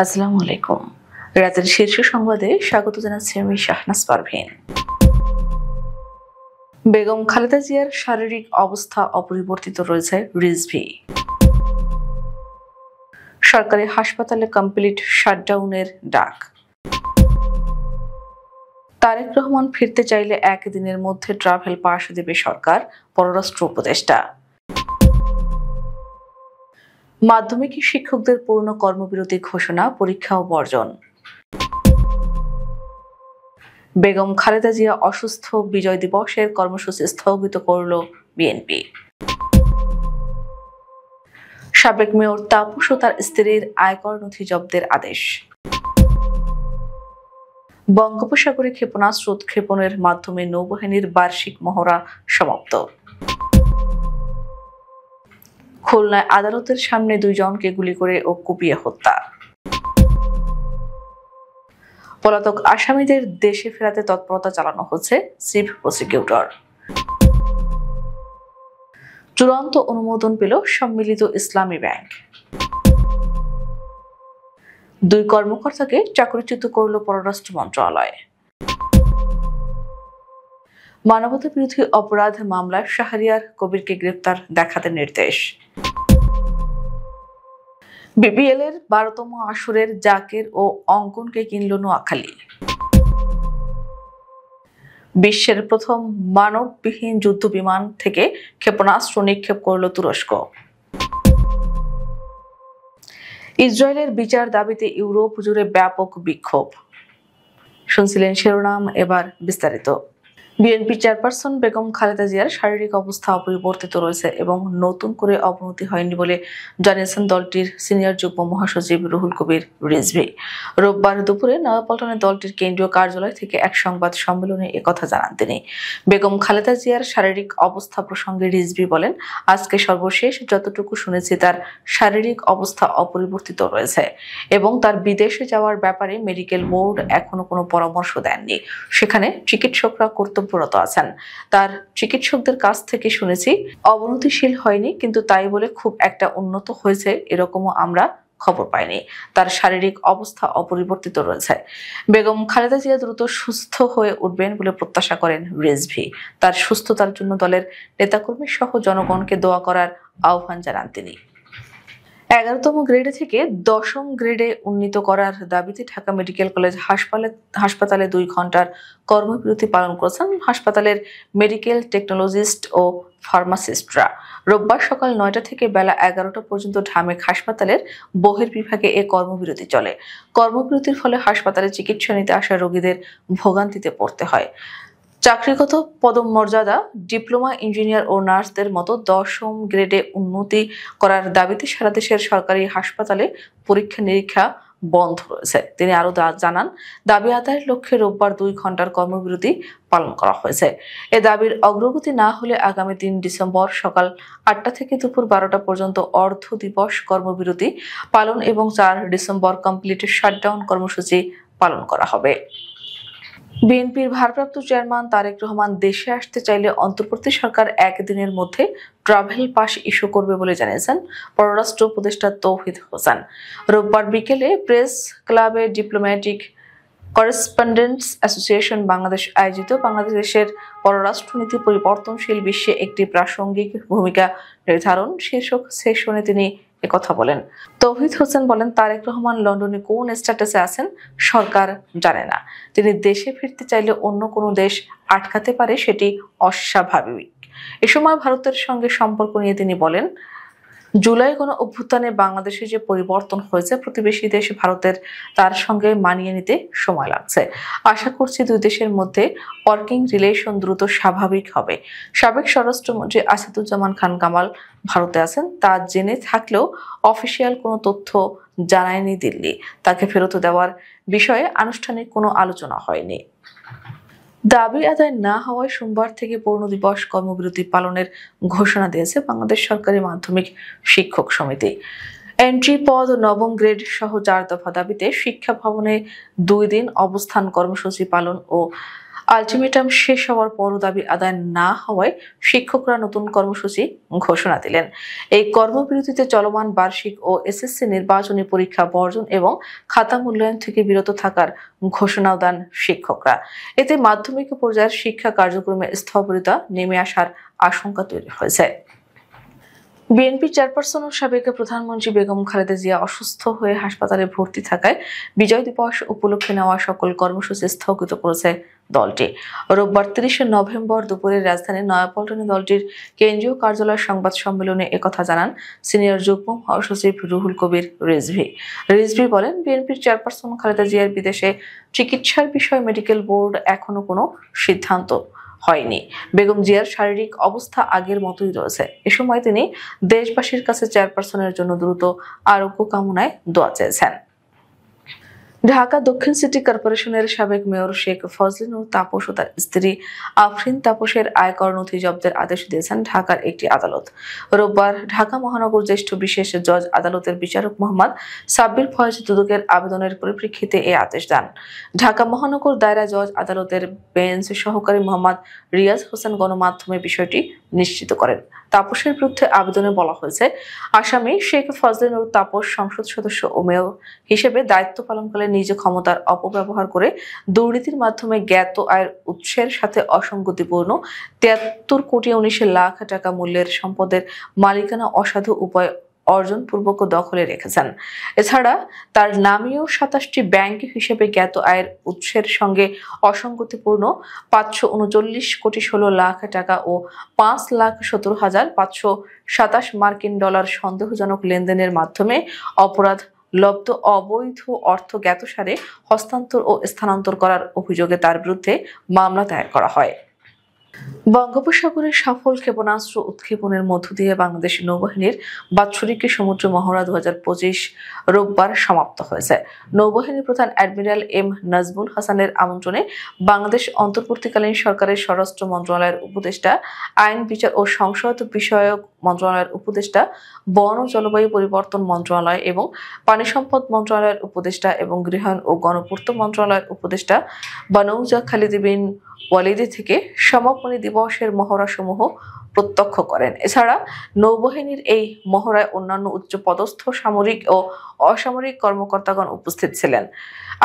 আসসালামু আলাইকুম। রাতের শীর্ষ সংবাদে স্বাগত জানাচ্ছি আমি শাহনাজ পারভীন। বেগম খালেদা জিয়ার শারীরিক অবস্থা অপরিবর্তিত রয়েছে, রিজভী। সরকারি হাসপাতালে কমপ্লিট শাটডাউনের ডাক। তারেক রহমান ফিরতে চাইলে একদিনের মধ্যে ট্রাভেল পাস দেবে সরকার, পররাষ্ট্র উপদেষ্টা। মাধ্যমিক শিক্ষকদের পূর্ণ কর্মবিরতি ঘোষণা, পরীক্ষাও বর্জন। বেগম খালেদা জিয়া অসুস্থ, বিজয় দিবসের কর্মসূচি স্থগিত করল বিএনপি। সাবেক মেয়র তাপস ও তার স্ত্রীর আয়কর নথি জব্দের আদেশ। বঙ্গোপসাগরে ক্ষেপণাস্ত্র উৎক্ষেপণের মাধ্যমে নৌবাহিনীর বার্ষিক মহড়া সমাপ্ত। খুলনায় আদালতের সামনে 2 জনকে গুলি করে ও কুপিয়ে হত্যা। পলাতক আসামিদের দেশে ফেরাতে তৎপরতা চালানো হচ্ছে, চিফ প্রসিকিউটর। চূড়ান্ত অনুমোদন পেল সম্মিলিত ইসলামী ব্যাংক। 2 কর্মকর্তাকে চাকরিচ্যুত করল পররাষ্ট্র মন্ত্রণালয়। মানবতা বিরোধী অপরাধ মামলায় শাহরিয়ার কবিরকে গ্রেফতার দেখাতে নির্দেশ। বিপিএল এর 12তম আসরের জাকের ও অঙ্কনকে কিনল নোয়াখালী। বিশ্বের প্রথম মানববিহীন যুদ্ধ বিমান থেকে ক্ষেপণাস্ত্র নিক্ষেপ করল তুরস্ক। ইসরায়েলের বিচার দাবিতে ইউরোপ জুড়ে ব্যাপক বিক্ষোভ। শুনছিলেন শিরোনাম, এবার বিস্তারিত। বিএনপি চেয়ারপারসন বেগম খালেদা জিয়ার শারীরিক অবস্থা অপরিবর্তিত রয়েছে এবং নতুন করে অবনতি হয়নি বলে জানিয়েছেন দলটির সিনিয়র যুগ্ম মহাসচিব রুহুল কবির রিজভী। রোববার দুপুরে নয়াপল্টনে দলটির কেন্দ্রীয় কার্যালয় থেকে এক সংবাদ সম্মেলনে একথা জানান তিনি। বেগম খালেদা জিয়ার শারীরিক অবস্থা প্রসঙ্গে রিজভী বলেন, আজকে সর্বশেষ যতটুকু শুনেছি তার শারীরিক অবস্থা অপরিবর্তিত রয়েছে এবং তার বিদেশে যাওয়ার ব্যাপারে মেডিকেল বোর্ড এখনো কোনো পরামর্শ দেননি। সেখানে চিকিৎসকরা কর্তব্যরত আছেন। তার চিকিৎসকদের কাছ থেকে শুনেছি অবনতিশীল হয়নি, কিন্তু তাই বলে খুব একটা উন্নত হয়েছে এরকমও আমরা খবর পাইনি। তার শারীরিক অবস্থা অপরিবর্তিত রয়েছে। বেগম খালেদা জিয়া দ্রুত সুস্থ হয়ে উঠবেন বলে প্রত্যাশা করেন রিজভী। তার সুস্থতার জন্য দলের নেতাকর্মী সহ জনগণকে দোয়া করার আহ্বান জানান তিনি। 11তম গ্রেডে থেকে 10ম গ্রেডে উন্নীত করার দাবিতে ঢাকা মেডিকেল কলেজ হাসপাতালে 2 ঘন্টার কর্মবিরতি পালন করেছেন হাসপাতালের মেডিকেল টেকনোলজিস্ট ও ফার্মাসিস্টরা। রোববার সকাল 9টা থেকে বেলা 11টা পর্যন্ত ঢামেক হাসপাতালের বহির্বিভাগে এ কর্মবিরতি চলে। কর্মবিরতির ফলে হাসপাতালে চিকিৎসা নিতে আসা রোগীদের ভোগান্তিতে পড়তে হয়। চাকরিগত পদমর্যাদা ডিপ্লোমা ইঞ্জিনিয়ার ও নার্সদের মতো 10ম গ্রেডে উন্নতি করার দাবিতে সারা দেশের সরকারি হাসপাতালে পরীক্ষা নিরীক্ষা বন্ধ রয়েছে। তিনি আরো জানান, দাবি আদায়ের লক্ষ্যে রোববার 2 ঘন্টার কর্মবিরতি পালন করা হয়েছে। এ দাবির অগ্রগতি না হলে আগামী 3 ডিসেম্বর সকাল 8টা থেকে দুপুর 12টা পর্যন্ত অর্ধ দিবস কর্মবিরতি পালন এবং 4 ডিসেম্বর কমপ্লিট শাটডাউন কর্মসূচি পালন করা হবে। বিএনপির ভারপ্রাপ্ত চেয়ারম্যান তারেক রহমান দেশে আসতে চাইলে অন্তর্বর্তী সরকার একদিনের মধ্যে ট্রাভেল পাস ইস্যু করবে বলে জানিয়েছেন পররাষ্ট্র উপদেষ্টা তৌহিদ হোসেন। রোববার বিকেলে প্রেস ক্লাবে ডিপ্লোম্যাটিক করেসপন্ডেন্টস অ্যাসোসিয়েশন বাংলাদেশ আয়োজিত বাংলাদেশের পররাষ্ট্রনীতি পরিবর্তনশীল বিশ্বে একটি প্রাসঙ্গিক ভূমিকা নির্ধারণ শীর্ষক সেশনে তিনি একথা বলেন। তৌহিদ হোসেন বলেন, তারেক রহমান লন্ডনে কোন স্ট্যাটাসে আছেন সরকার জানে না। তিনি দেশে ফিরতে চাইলে অন্য কোনো দেশ আটকাতে পারে, সেটি অস্বাভাবিক। এ সময় ভারতের সঙ্গে সম্পর্ক নিয়ে তিনি বলেন, জুলাই গণ অভ্যুত্থানে বাংলাদেশে যে পরিবর্তন হয়েছে, প্রতিবেশী দেশ ভারতের তার সঙ্গে মানিয়ে নিতে সময় লাগছে। আশা করছি 2 দেশের মধ্যে ওয়ার্কিং রিলেশন দ্রুত স্বাভাবিক হবে। সাবেক স্বরাষ্ট্রমন্ত্রী আসাদুজ্জামান খান কামাল ভারতে আছেন, তা জেনে থাকলেও অফিসিয়াল কোনো তথ্য জানায়নি দিল্লি। তাকে ফেরত দেওয়ার বিষয়ে আনুষ্ঠানিক কোনো আলোচনা হয়নি। দাবি আদায় না হওয়ায় সোমবার থেকে পূর্ণ দিবস কর্মবিরতি পালনের ঘোষণা দিয়েছে বাংলাদেশ সরকারি মাধ্যমিক শিক্ষক সমিতি। এন্ট্রি পদ 9ম গ্রেড সহ 4 দফা দাবিতে শিক্ষা ভবনে 2 দিন অবস্থান কর্মসূচি পালন ও আলটিমেটাম শেষ হওয়ার পরও দাবি আদায় না হওয়ায় শিক্ষকরা নতুন কর্মসূচি ঘোষণা দিলেন। এই কর্মবিরতিতে চলমান বার্ষিক ও এসএসসি নির্বাচনী পরীক্ষা বর্জন এবং খাতা মূল্যায়ন থেকে বিরত থাকার ঘোষণাও দেন শিক্ষকরা। এতে মাধ্যমিক পর্যায়ের শিক্ষা কার্যক্রমে স্থবিরতা নেমে আসার আশঙ্কা তৈরি হয়েছে। বিএনপি চেয়ারপারসন ও সাবেক প্রধানমন্ত্রী বেগম খালেদা জিয়া অসুস্থ হয়ে হাসপাতালে ভর্তি থাকায় বিজয় দিবস উপলক্ষে নেওয়া সকল কর্মসূচি স্থগিত করেছে দলটি। রোববার ৩০ নভেম্বর দুপুরে রাজধানীর নয়াপল্টনে দলটির কেন্দ্রীয় কার্যালয়ের সংবাদ সম্মেলনে একথা জানান সিনিয়র যুগ্ম মহাসচিব রুহুল কবির রিজভী। রিজভী বলেন, বিএনপির চেয়ারপারসন খালেদা জিয়ার বিদেশে চিকিৎসার বিষয়ে মেডিকেল বোর্ড এখনো কোনো সিদ্ধান্ত হয়নি। বেগম জিয়ার শারীরিক অবস্থা আগের মতোই রয়েছে। এ সময় তিনি দেশবাসীর কাছে চেয়ারপারসনের জন্য দ্রুত আরোগ্য কামনায় দোয়া চেয়েছেন। ঢাকা দক্ষিণ সিটি কর্পোরেশনের সাবেক মেয়র শেখ ফজলিনুর তাপস ও তার স্ত্রী আফরিন তাপসের আয়কর নথি জব্দের আদেশ দিয়েছেন ঢাকার একটি আদালত। রোববার ঢাকা মহানগর জ্যেষ্ঠ বিশেষ জজ আদালতের বিচারক মোহাম্মদ সাব্বির ফয়েজ দুদকের আবেদনের পরিপ্রেক্ষিতে এই আদেশ দেন। ঢাকা মহানগর দায়রা জজ আদালতের বেঞ্চ সহকারী মোহাম্মদ রিয়াজ হোসেন গণমাধ্যমে বিষয়টি নিশ্চিত করেন। তাপসের বিরুদ্ধে আবেদনে বলা হয়েছে, আসামি শেখ ফজলিনুর তাপস সংসদ সদস্য ও মেয়র হিসেবে দায়িত্ব পালনকালে নিজ ক্ষমতার অপব্যবহার করে দুর্নীতির মাধ্যমে জ্ঞাত আয়ের উৎসের সাথে অসঙ্গতিপূর্ণ ৭৩ কোটি ১৯ লাখ টাকা মূল্যের সম্পদের মালিকানা অসাধু উপায় অর্জনপূর্বক দখলে রেখেছেন। এছাড়া তার নামীয় ২৭টি ব্যাংক হিসেবে জ্ঞাত আয়ের উৎসের সঙ্গে অসঙ্গতিপূর্ণ ৫৩৯ কোটি ১৬ লাখ টাকা ও ৫,১৭,৫২৭ মার্কিন ডলার সন্দেহজনক লেনদেনের মাধ্যমে অপরাধ লব্ধ অবৈধ অর্থ জ্ঞাতসারে হস্তান্তর ও স্থানান্তর করার অভিযোগে তার বিরুদ্ধে মামলা দায়ের করা হয়। বঙ্গোপসাগরে সফল ক্ষেপণাস্ত্র উৎক্ষেপণের মধ্য দিয়ে বাংলাদেশ নৌবাহিনীর বাৎসরিক সমুদ্র মহড়া ২০২৫ রোববার সমাপ্ত হয়েছে। নৌবাহিনী প্রধান অ্যাডমিরাল এম নাজমুল হাসানের আমন্ত্রণে বাংলাদেশ অন্তর্বর্তীকালীন সরকারের স্বরাষ্ট্র মন্ত্রণালয়ের উপদেষ্টা, আইন বিচার ও সংসদ বিষয়ক মন্ত্রণালয়ের উপদেষ্টা, বন ও জলবায়ু পরিবর্তন মন্ত্রণালয় এবং পানি সম্পদ মন্ত্রণালয়ের উপদেষ্টা এবং গৃহায়ণ ও গণপূর্ত মন্ত্রণালয়ের উপদেষ্টা বানৌজা খালিদ বিন ওয়ালিদ থেকে সমাপনী দিবসের মহড়াসমূহ প্রত্যক্ষ করেন। এছাড়া নৌবাহিনীর এই মহড়ায় অন্যান্য উচ্চপদস্থ সামরিক ও অসামরিক কর্মকর্তাগণ উপস্থিত ছিলেন।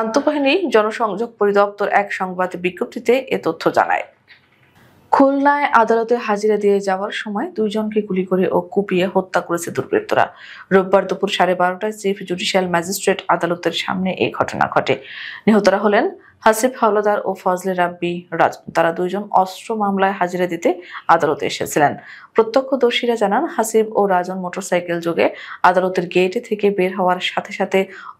আন্তঃবাহিনী জনসংযোগ পরিদপ্তর এক সংবাদ বিজ্ঞপ্তিতে এ তথ্য জানায়। খুলনায় আদালতে হাজিরা দিয়ে যাওয়ার সময় ২ জনকে গুলি করে ও কুপিয়ে হত্যা করেছে দুর্বৃত্তরা। রোববার দুপুর 12:30টায় চিফ জুডিশিয়াল ম্যাজিস্ট্রেট আদালতের সামনে এই ঘটনা ঘটে। নিহতরা হলেন হাসিব হাওলাদার ও ফজলে রাব্বি রাজন। তারা ২ জন অস্ত্র মামলায় হাজিরা দিতে আদালতে এসেছিলেন। প্রত্যক্ষদর্শীরা জানান, হাসিব ও রাজন মোটরসাইকেল যোগে আদালতের গেট থেকে বের হওয়ার সাথে সাথে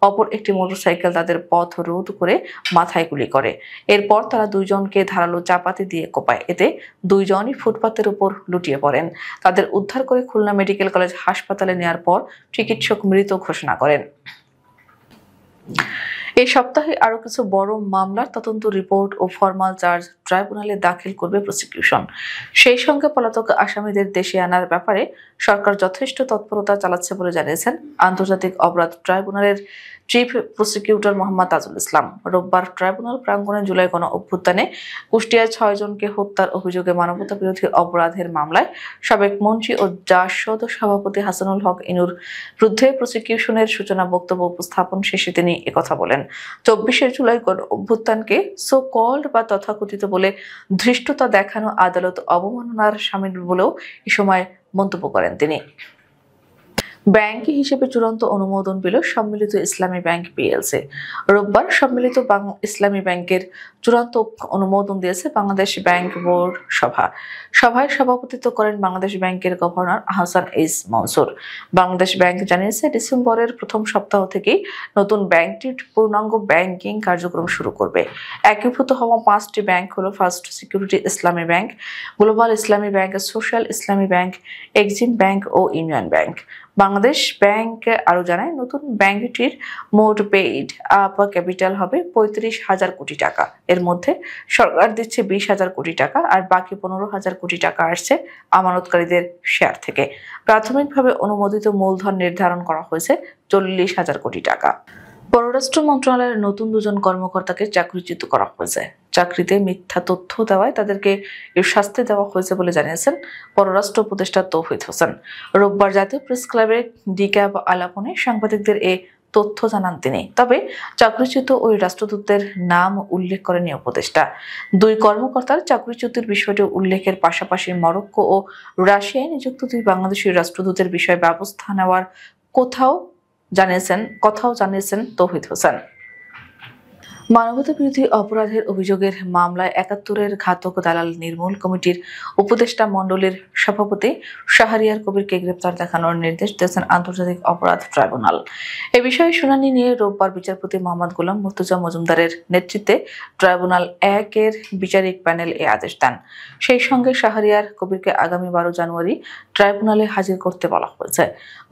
অপর একটি মোটরসাইকেল তাদের পথ রোধ করে মাথায় গুলি করে। এরপর তারা ২ জনকে ধারালো চাপাতি দিয়ে কোপায়। এতে ২ জনই ফুটপাতের উপর লুটিয়ে পড়েন। তাদের উদ্ধার করে খুলনা মেডিকেল কলেজ হাসপাতালে নেওয়ার পর চিকিৎসক মৃত ঘোষণা করেন। এই সপ্তাহে আরো কিছু বড় মামলার তদন্ত রিপোর্ট ও ফরমাল চার্জ ট্রাইব্যুনালে দাখিল করবে প্রসিকিউশন। সেই সঙ্গে পলাতক আসামিদের দেশে আনার ব্যাপারে সরকার যথেষ্ট তৎপরতা চালাচ্ছে বলে জানিয়েছেন আন্তর্জাতিক অপরাধ ট্রাইব্যুনালের চিফ প্রসিকিউটর মোহাম্মদ তাজুল ইসলাম। রোববার ট্রাইব্যুনাল প্রাঙ্গণে জুলাই গণ অভ্যুত্থানে কুষ্টিয়ায় ৬ জনকে হত্যার অভিযোগে মানবতা বিরোধী অপরাধের মামলায় সাবেক মন্ত্রী ও জাসদ সভাপতি হাসানুল হক ইনুর বিরুদ্ধে প্রসিকিউশনের সূচনা বক্তব্য উপস্থাপন শেষে তিনি একথা বলেন। ২৪ জুলাই গণ অভ্যুত্থানকে সো কল্ড বা তথাকথিত বলে ধৃষ্টতা দেখানো আদালত অবমাননার শামিল বলেও এ সময় মন্তব্য করেন তিনি। ব্যাংক হিসেবে চূড়ান্ত অনুমোদন পেল সম্মিলিত ইসলামী ব্যাংক পিএলসি। রোববার সম্মিলিত ইসলামী ব্যাংকের চূড়ান্ত অনুমোদন দিয়েছে বাংলাদেশ ব্যাংক বোর্ড সভায় সভাপতিত্ব করেন বাংলাদেশ ব্যাংকের governor Ahsan H Mansur. Bangladesh bank জানিয়েছে, ডিসেম্বরের প্রথম সপ্তাহ থেকেই নতুন ব্যাংকটির পূর্ণাঙ্গ ব্যাংকিং কার্যক্রম শুরু করবে। একীভূত হওয়া 5টি ব্যাংক হলো ফার্স্ট সিকিউরিটি ইসলামী ব্যাংক, গ্লোবাল ইসলামী ব্যাংক, সোশ্যাল ইসলামী ব্যাংক, এক্সিম ব্যাংক ও ইউনিয়ন ব্যাংক। বাংলাদেশ ব্যাংক আরো জানায়, নতুন ব্যাংকটির মোট পেইড আপ ক্যাপিটাল হবে ৩৫,০০০ কোটি টাকা। এর মধ্যে সরকার দিচ্ছে ২০,০০০ কোটি টাকা আর বাকি ১৫,০০০ কোটি টাকা আসছে আমানতকারীদের শেয়ার থেকে। প্রাথমিকভাবে অনুমোদিত মূলধন নির্ধারণ করা হয়েছে ৪০,০০০ কোটি টাকা। পররাষ্ট্র মন্ত্রণালয়ের নতুন দুজন কর্মকর্তাকে চাকরিচ্যুত করা হয়েছে। চাকরিতে মিথ্যা তথ্য দেওয়ায় তাদেরকে এর শাস্তি দেওয়া হয়েছে বলে জানিয়েছেন পররাষ্ট্র উপদেষ্টা তৌহিদ হোসেন। রোববার জাতীয় প্রেস ক্লাবে ডিক্যাব আলাপনে সাংবাদিকদের এ তথ্য জানান তিনি। তবে চাকরিচ্যুত ওই রাষ্ট্রদূতের নাম উল্লেখ করেনি উপদেষ্টা। দুই কর্মকর্তার চাকরিচ্যুতির বিষয়টি উল্লেখের পাশাপাশি মরক্কো ও রাশিয়ায় নিযুক্ত দুই বাংলাদেশি রাষ্ট্রদূতের বিষয়ে ব্যবস্থা নেওয়ার কথাও জানিয়েছেন তৌহিদ হোসেন। মানবতাবিরোধী অপরাধের অভিযোগের মামলায় ৭১-এর ঘাতক দালাল নির্মূল কমিটির উপদেষ্টা মণ্ডলীর সভাপতি শাহরিয়ার কবিরকে গ্রেপ্তার দেখানোর নির্দেশ দিয়েছেন আন্তর্জাতিক অপরাধ ট্রাইব্যুনাল। এ বিষয়ে শুনানি নিয়ে রোববার বিচারপতি মোহাম্মদ গোলাম মুর্তজা মজুমদারের নেতৃত্বে ট্রাইব্যুনাল ১-এর বিচারিক প্যানেল এ আদেশ দেন। সেই সঙ্গে শাহরিয়ার কবিরকে আগামী ১২ জানুয়ারি ট্রাইব্যুনালে হাজির করতে বলা হয়েছে।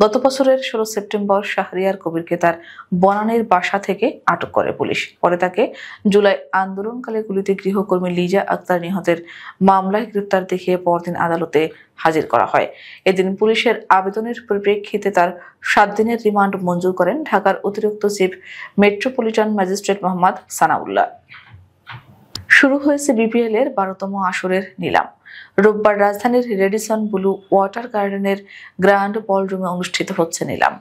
গত বছরের ১৬ সেপ্টেম্বর শাহরিয়ার কবিরকে তার বনানীর বাসা থেকে আটক করে পুলিশ। পরে তাকে জুলাই আন্দোলনকালে গুলিতে গৃহকর্মী লিজা আক্তার নিহতের মামলায় গ্রেপ্তার দেখিয়ে পরদিন আদালতে হাজির করা হয়। এদিন পুলিশের আবেদনের পরিপ্রেক্ষিতে তার ৭ দিনের রিমান্ড মঞ্জুর করেন ঢাকার অতিরিক্ত chief metropolitan magistrate Mohammad Sanaullah. শুরু হয়েছে বিপিএল এর ১২তম আসরের নিলাম। রোববার রাজধানীর রেডিসন ব্লু ওয়াটার গার্ডেনের গ্র্যান্ড বলরুমে অনুষ্ঠিত হচ্ছে নিলাম।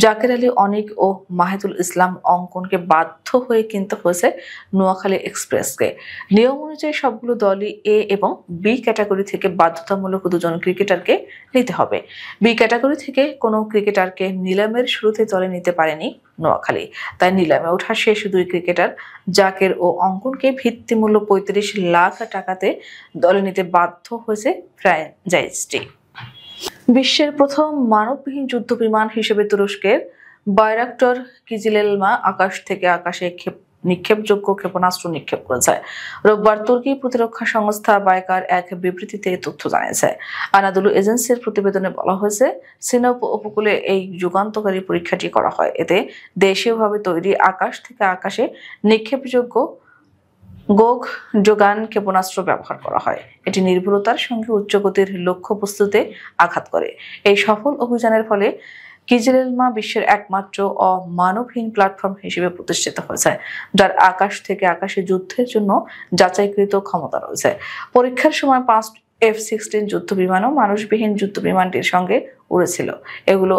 জাকের আলী অনিক ও মাহিদুল ইসলাম অঙ্কনকে বাধ্য হয়ে কিনতে হয়েছে নোয়াখালী এক্সপ্রেসকে। নিয়ম অনুযায়ী সবগুলো দলই এ এবং বি ক্যাটাগরি থেকে বাধ্যতামূলক ২ জন ক্রিকেটারকে নিতে হবে। বি ক্যাটাগরি থেকে কোনো ক্রিকেটারকে নিলামের শুরুতে দলে নিতে পারেনি নোয়াখালী। তাই নিলামে ওঠা শেষ ২ ক্রিকেটার জাকের ও অঙ্কনকে ভিত্তিমূল্য ৩৫ লাখ টাকাতে দলে নিতে বাধ্য হয়েছে ফ্র্যাঞ্চাইজিটি। বিশ্বের প্রথম মানববিহীন যুদ্ধ বিমান হিসেবে তুরস্কের বাইরাক্টর কিজিলেলমা আকাশ থেকে আকাশে নিক্ষেপযোগ্য ক্ষেপণাস্ত্র নিক্ষেপ করেছে। রোববার তুর্কি প্রতিরক্ষা সংস্থা বাইকার এক বিবৃতিতে তথ্য জানিয়েছে। আনাদুলু এজেন্সির প্রতিবেদনে বলা হয়েছে, সিনপ উপকূলে এই যুগান্তকারী পরীক্ষাটি করা হয়। এতে দেশীয়ভাবে তৈরি আকাশ থেকে আকাশে নিক্ষেপযোগ্য গোগ যোগান ক্ষেপণাস্ত্র ব্যবহার করা হয়। এটি নির্ভুলতার সঙ্গে উচ্চগতির লক্ষ্যবস্তুতে আঘাত করে। এই সফল অভিযানের ফলে কিজিলেলমা বিশ্বের একমাত্র অমানবহীন প্ল্যাটফর্ম হিসেবে প্রতিষ্ঠিত হয়েছে, যার আকাশ থেকে আকাশে যুদ্ধের জন্য যাচাইকৃত ক্ষমতা রয়েছে। পরীক্ষার সময় ৫ F-16 যুদ্ধ বিমানও মানুষবিহীন যুদ্ধ বিমানটির সঙ্গে উড়েছিল। এগুলো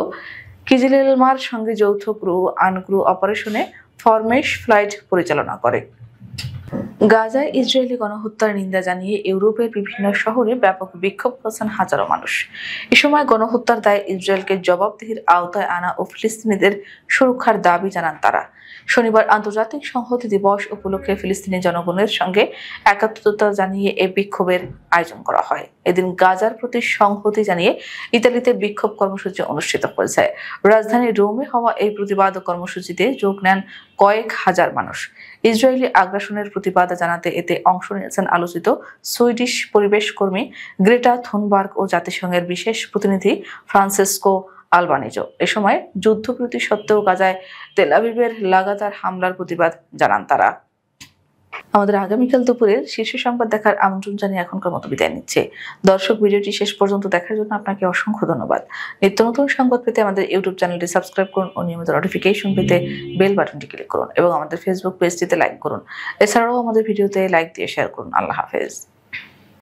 কিজিলেলমার সঙ্গে যৌথ ক্রু আনক্রু অপারেশনে ফরমেশ ফ্লাইট পরিচালনা করে। গাজায় ইসরায়েলি গণহত্যার নিন্দা জানিয়ে ইউরোপের বিভিন্ন শহরে ব্যাপক বিক্ষোভ করেছেন হাজারো মানুষ। এ সময় গণহত্যার দায়ে ইসরায়েলকে জবাবদিহির আওতায় আনা ও ফিলিস্তিনিদের সুরক্ষার দাবি জানান তারা। শনিবার আন্তর্জাতিক সংহতি দিবস উপলক্ষে ফিলিস্তিনি জনগণের সঙ্গে একাত্মতা জানিয়ে এই বিক্ষোভের আয়োজন করা হয়। এদিন গাজার প্রতি সংহতি জানিয়ে ইতালিতে বিক্ষোভ কর্মসূচি অনুষ্ঠিত হয়েছে। রাজধানী রোমে হওয়া এই প্রতিবাদ কর্মসূচিতে যোগ নেন কয়েক হাজার মানুষ। ইসরায়েলি আগ্রাসনের প্রতিবাদ জানাতে এতে অংশ নিয়েছেন আলোচিত সুইডিশ পরিবেশ কর্মী গ্রেটা থুনবার্গ ও জাতিসংঘের বিশেষ প্রতিনিধি ফ্রান্সিসকো আলবানিজো। এ সময় যুদ্ধবিরতি সত্ত্বেও গাজায় তেল আবিবের লাগাতার হামলার প্রতিবাদ জানান তারা। আমাদের আগামীকাল দুপুরের শীর্ষ সংবাদ দেখার আমন্ত্রণ জানিয়ে এখনকার মতো বিদায় নিচ্ছে। দর্শক, ভিডিওটি শেষ পর্যন্ত দেখার জন্য আপনাকে অসংখ্য ধন্যবাদ। নিত্য নতুন সংবাদ পেতে আমাদের ইউটিউব চ্যানেলটি সাবস্ক্রাইব করুন ও নিয়মিত নোটিফিকেশন পেতে বেল বাটনটি ক্লিক করুন এবং আমাদের ফেসবুক পেজটিতে লাইক করুন। এছাড়াও আমাদের ভিডিওতে লাইক দিয়ে শেয়ার করুন। আল্লাহ হাফেজ।